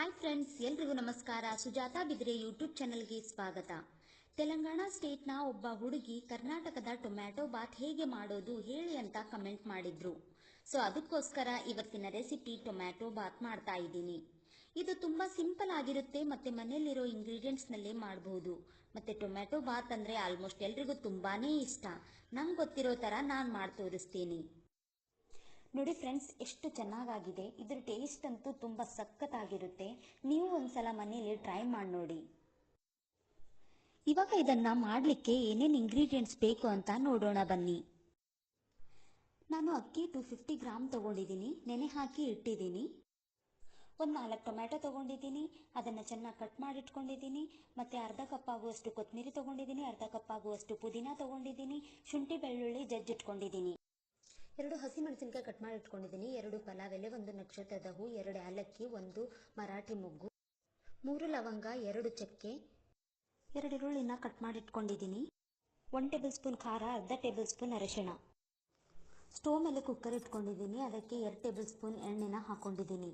Hi friends, ಎಲ್ರಿಗೂ ನಮಸ್ಕಾರ. ಸುಜಾತಾ ಬಿದ್ರೆ ಯೂಟ್ಯೂಬ್ ಚಾನಲ್ಗೆ ಸ್ವಾಗತ. ತೆಲಂಗಾಣ ಸ್ಟೇಟ್ನ ಒಬ್ಬ ಹುಡುಗಿ ಕರ್ನಾಟಕದ ಟೊಮ್ಯಾಟೊ ಬಾತ್ ಹೇಗೆ ಮಾಡೋದು ಹೇಳಿ ಅಂತ ಕಮೆಂಟ್ ಮಾಡಿದ್ರು. ಸೊ ಅದಕ್ಕೋಸ್ಕರ ಇವತ್ತಿನ ರೆಸಿಪಿ ಟೊಮ್ಯಾಟೊ ಬಾತ್ ಮಾಡ್ತಾ ಇದ್ದೀನಿ. ಇದು ತುಂಬಾ ಸಿಂಪಲ್ ಆಗಿರುತ್ತೆ ಮತ್ತೆ ಮನೆಯಲ್ಲಿರೋ ಇಂಗ್ರೀಡಿಯೆಂಟ್ಸ್ ನಲ್ಲೇ ಮಾಡಬಹುದು. ಮತ್ತೆ ಟೊಮ್ಯಾಟೊ ಬಾತ್ ಅಂದ್ರೆ ಆಲ್ಮೋಸ್ಟ್ ಎಲ್ರಿಗೂ ತುಂಬಾನೇ ಇಷ್ಟ. ನಂಗೆ ಗೊತ್ತಿರೋ ತರ ನಾನು ಮಾಡಿ ತೋರಿಸ್ತೀನಿ. ನೋಡಿ ಫ್ರೆಂಡ್ಸ್, ಎಷ್ಟು ಚೆನ್ನಾಗಿದೆ. ಇದ್ರ ಟೇಸ್ಟ್ ಅಂತೂ ತುಂಬ ಸಖತ್ತಾಗಿರುತ್ತೆ. ನೀವು ಒಂದ್ಸಲ ಮನೆಯಲ್ಲಿ ಟ್ರೈ ಮಾಡಿ ನೋಡಿ. ಇವಾಗ ಇದನ್ನ ಮಾಡಲಿಕ್ಕೆ ಏನೇನು ಇಂಗ್ರೀಡಿಯೆಂಟ್ಸ್ ಬೇಕು ಅಂತ ನೋಡೋಣ ಬನ್ನಿ. ನಾನು ಅಕ್ಕಿ 250 ಗ್ರಾಮ್ ತಗೊಂಡಿದ್ದೀನಿ. ನೆನೆ ಹಾಕಿ ಇಟ್ಟಿದ್ದೀನಿ. ಒಂದು 4 ಟೊಮ್ಯಾಟೊ ತಗೊಂಡಿದ್ದೀನಿ. ಅದನ್ನು ಚೆನ್ನಾಗಿ ಕಟ್ ಮಾಡಿ ಇಟ್ಕೊಂಡಿದ್ದೀನಿ. ಮತ್ತೆ ಅರ್ಧ ಕಪ್ ಆಗುವಷ್ಟು ಕೊತ್ತಂಬರಿ ತಗೊಂಡಿದ್ದೀನಿ. ಅರ್ಧ ಕಪ್ ಆಗುವಷ್ಟು ಪುದೀನ ತಗೊಂಡಿದ್ದೀನಿ. ಶುಂಠಿ ಬೆಳ್ಳುಳ್ಳಿ ಜಜ್ಜಿಟ್ಕೊಂಡಿದ್ದೀನಿ. 2 ಹಸಿಮೆಣಸಿನಕಾಯಿ ಕಟ್ ಮಾಡಿ ಇಟ್ಕೊಂಡಿದ್ದೀನಿ. 2 ಪಲಾವ್ ಎಲೆ, 1 ನಕ್ಷತ್ರದ ಹೂ, 2 ಏಲಕ್ಕಿ, 1 ಮರಾಠಿ ಮೊಗ್ಗು, 3 ಲವಂಗ, 2 ಚಕ್ಕೆ, 2 ಈರುಳ್ಳಿನ ಕಟ್ ಮಾಡಿ ಇಟ್ಕೊಂಡಿದ್ದೀನಿ. 1 ಟೇಬಲ್ ಸ್ಪೂನ್ ಖಾರ, ಅರ್ಧ ಟೇಬಲ್ ಸ್ಪೂನ್ ಅರಿಶಿಣ. ಸ್ಟೋವ್ ಮೇಲೆ ಕುಕ್ಕರ್ ಇಟ್ಕೊಂಡಿದ್ದೀನಿ. ಅದಕ್ಕೆ 2 ಟೇಬಲ್ ಸ್ಪೂನ್ ಎಣ್ಣೆನ ಹಾಕೊಂಡಿದ್ದೀನಿ.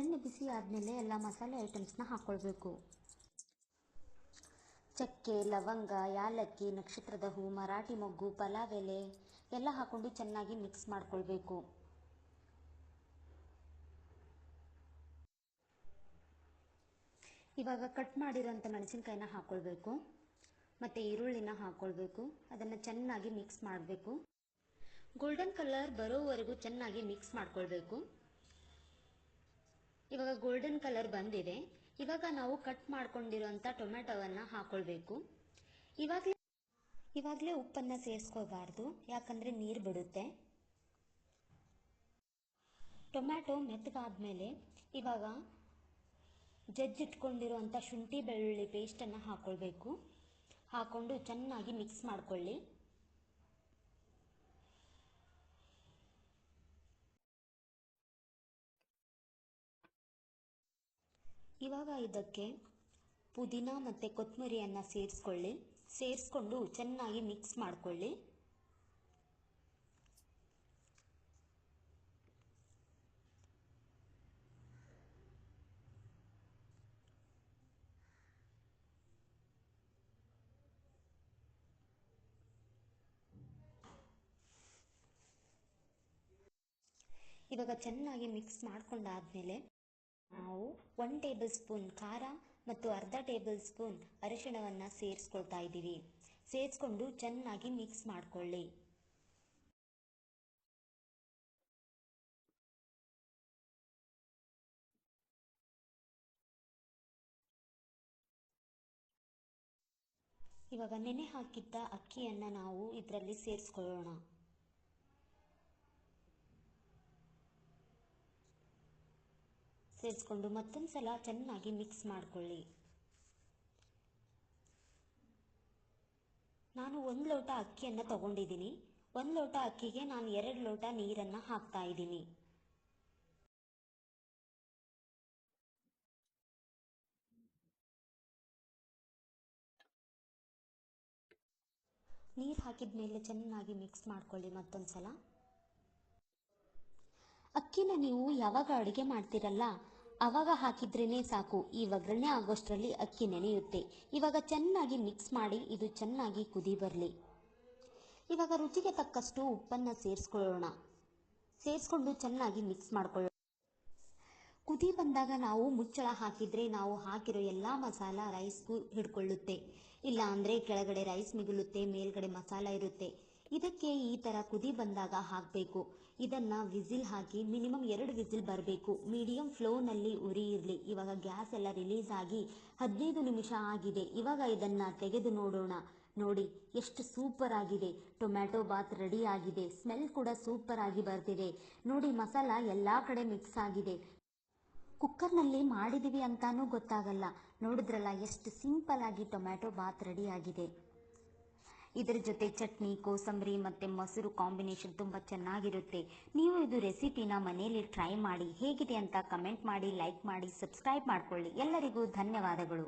ಎಣ್ಣೆ ಬಿಸಿ ಆದಮೇಲೆ ಎಲ್ಲ ಮಸಾಲೆ ಐಟಮ್ಸ್ನ ಹಾಕ್ಕೊಳ್ಬೇಕು. ಚಕ್ಕೆ, ಲವಂಗ, ಯಾಲಕ್ಕಿ, ನಕ್ಷತ್ರದ ಹೂ, ಮರಾಠಿ ಮೊಗ್ಗು, ಪಲಾವ್ ಎಲೆ ಎಲ್ಲ ಹಾಕೊಂಡು ಚೆನ್ನಾಗಿ ಮಿಕ್ಸ್ ಮಾಡ್ಕೊಳ್ಬೇಕು. ಇವಾಗ ಕಟ್ ಮಾಡಿರೋಂಥ ಮೆಣಸಿನ್ಕಾಯಿನ ಹಾಕ್ಕೊಳ್ಬೇಕು. ಮತ್ತು ಈರುಳ್ಳಿನ ಹಾಕ್ಕೊಳ್ಬೇಕು. ಅದನ್ನು ಚೆನ್ನಾಗಿ ಮಿಕ್ಸ್ ಮಾಡಬೇಕು. ಗೋಲ್ಡನ್ ಕಲರ್ ಬರೋವರೆಗೂ ಚೆನ್ನಾಗಿ ಮಿಕ್ಸ್ ಮಾಡ್ಕೊಳ್ಬೇಕು. ಇವಾಗ ಗೋಲ್ಡನ್ ಕಲರ್ ಬಂದಿದೆ. ಇವಾಗ ನಾವು ಕಟ್ ಮಾಡ್ಕೊಂಡಿರೋಂಥ ಟೊಮ್ಯಾಟೊವನ್ನು ಹಾಕ್ಕೊಳ್ಬೇಕು. ಇವಾಗಲೇ ಉಪ್ಪನ್ನು ಸೇರಿಸ್ಕೋಬಾರ್ದು, ಯಾಕಂದರೆ ನೀರು ಬಿಡುತ್ತೆ. ಟೊಮ್ಯಾಟೊ ಮೆತ್ತಗಾದ್ಮೇಲೆ ಇವಾಗ ಜಜ್ಜಿಟ್ಕೊಂಡಿರುವಂಥ ಶುಂಠಿ ಬೆಳ್ಳುಳ್ಳಿ ಪೇಸ್ಟನ್ನು ಹಾಕ್ಕೊಳ್ಬೇಕು. ಹಾಕ್ಕೊಂಡು ಚೆನ್ನಾಗಿ ಮಿಕ್ಸ್ ಮಾಡ್ಕೊಳ್ಳಿ. ಇವಾಗ ಇದಕ್ಕೆ ಪುದೀನ ಮತ್ತು ಕೊತ್ತಂಬರಿಯನ್ನು ಸೇರಿಸ್ಕೊಂಡು ಚೆನ್ನಾಗಿ ಮಿಕ್ಸ್ ಮಾಡ್ಕೊಳ್ಳಿ. ಇವಾಗ ಚೆನ್ನಾಗಿ ಮಿಕ್ಸ್ ಮಾಡ್ಕೊಂಡಾದ್ಮೇಲೆ ನಾವು 1 ಟೇಬಲ್ ಸ್ಪೂನ್ ಖಾರ ಮತ್ತು ಅರ್ಧ ಟೇಬಲ್ ಸ್ಪೂನ್ ಅರಿಶಿಣವನ್ನು ಸೇರಿಸ್ಕೊಳ್ತಾ ಇದ್ದೀವಿ. ಸೇರಿಸ್ಕೊಂಡು ಚೆನ್ನಾಗಿ ಮಿಕ್ಸ್ ಮಾಡ್ಕೊಳ್ಳಿ. ಇವಾಗ ನೆನೆ ಹಾಕಿದ್ದ ಅಕ್ಕಿಯನ್ನು ನಾವು ಇದರಲ್ಲಿ ಸೇರಿಸ್ಕೊಳ್ಳೋಣ. ಸೇರಿಸ್ಕೊಂಡು ಮತ್ತೊಂದು ಸಲ ಚೆನ್ನಾಗಿ ಮಿಕ್ಸ್ ಮಾಡ್ಕೊಳ್ಳಿ. ನಾನು 1 ಲೋಟ ಅಕ್ಕಿಯನ್ನು ತಗೊಂಡಿದ್ದೀನಿ. 1 ಲೋಟ ಅಕ್ಕಿಗೆ ನಾನು 2 ಲೋಟ ನೀರನ್ನು ಹಾಕ್ತಾ ಇದ್ದೀನಿ. ನೀರು ಹಾಕಿದ ಮೇಲೆ ಚೆನ್ನಾಗಿ ಮಿಕ್ಸ್ ಮಾಡ್ಕೊಳ್ಳಿ ಮತ್ತೊಂದು ಸಲ. ಅಕ್ಕಿನ ನೀವು ಯಾವಾಗ ಅಡುಗೆ ಮಾಡ್ತಿರಲ್ಲ ಆವಾಗ ಹಾಕಿದ್ರೇ ಸಾಕು. ಈ ಒಗ್ಗರಣೆ ಆಗೋಷ್ಟರಲ್ಲಿ ಅಕ್ಕಿ ನೆನೆಯುತ್ತೆ. ಇವಾಗ ಚೆನ್ನಾಗಿ ಮಿಕ್ಸ್ ಮಾಡಿ ಇದು ಚೆನ್ನಾಗಿ ಕುದಿ ಬರಲಿ. ಇವಾಗ ರುಚಿಗೆ ತಕ್ಕಷ್ಟು ಉಪ್ಪನ್ನು ಸೇರಿಸ್ಕೊಳ್ಳೋಣ. ಸೇರಿಸ್ಕೊಂಡು ಚೆನ್ನಾಗಿ ಮಿಕ್ಸ್ ಮಾಡ್ಕೊಳ್ಳೋಣ. ಕುದಿ ಬಂದಾಗ ನಾವು ಮುಚ್ಚಳ ಹಾಕಿದರೆ ನಾವು ಹಾಕಿರೋ ಎಲ್ಲ ಮಸಾಲ ರೈಸ್ಗೂ ಹಿಡ್ಕೊಳ್ಳುತ್ತೆ. ಇಲ್ಲ ಅಂದರೆ ಕೆಳಗಡೆ ರೈಸ್ ಮಿಗುಲುತ್ತೆ, ಮೇಲ್ಗಡೆ ಮಸಾಲ ಇರುತ್ತೆ. ಇದಕ್ಕೆ ಈ ಥರ ಕುದಿ ಬಂದಾಗ ಹಾಕಬೇಕು. ಇದನ್ನು ವಿಸಿಲ್ ಹಾಕಿ ಮಿನಿಮಮ್ 2 ವಿಸಿಲ್ ಬರಬೇಕು. ಮೀಡಿಯಂ ಫ್ಲೋನಲ್ಲಿ ಉರಿ ಇರಲಿ. ಇವಾಗ ಗ್ಯಾಸ್ ಎಲ್ಲ ರಿಲೀಸ್ ಆಗಿ 15 ನಿಮಿಷ ಆಗಿದೆ. ಇವಾಗ ಇದನ್ನು ತೆಗೆದು ನೋಡೋಣ. ನೋಡಿ ಎಷ್ಟು ಸೂಪರ್ ಆಗಿದೆ. ಟೊಮ್ಯಾಟೊ ಬಾತ್ ರೆಡಿ ಆಗಿದೆ. ಸ್ಮೆಲ್ ಕೂಡ ಸೂಪರ್ ಆಗಿ ಬರ್ತಿದೆ. ನೋಡಿ ಮಸಾಲ ಎಲ್ಲ ಕಡೆ ಮಿಕ್ಸ್ ಆಗಿದೆ. ಕುಕ್ಕರ್ನಲ್ಲಿ ಮಾಡಿದ್ದೀವಿ ಅಂತಾನೂ ಗೊತ್ತಾಗಲ್ಲ. ನೋಡಿದ್ರಲ್ಲ ಎಷ್ಟು ಸಿಂಪಲ್ ಆಗಿ ಟೊಮ್ಯಾಟೊ ಬಾತ್ ರೆಡಿ ಆಗಿದೆ. ಇದರ ಜೊತೆ ಚಟ್ನಿ, ಕೋಸಂಬರಿ ಮತ್ತು ಮೊಸರು ಕಾಂಬಿನೇಷನ್ ತುಂಬ ಚೆನ್ನಾಗಿರುತ್ತೆ. ನೀವು ಇದು ರೆಸಿಪಿನ ಮನೆಯಲ್ಲಿ ಟ್ರೈ ಮಾಡಿ. ಹೇಗಿದೆ ಅಂತ ಕಮೆಂಟ್ ಮಾಡಿ, ಲೈಕ್ ಮಾಡಿ, ಸಬ್ಸ್ಕ್ರೈಬ್ ಮಾಡ್ಕೊಳ್ಳಿ. ಎಲ್ಲರಿಗೂ ಧನ್ಯವಾದಗಳು.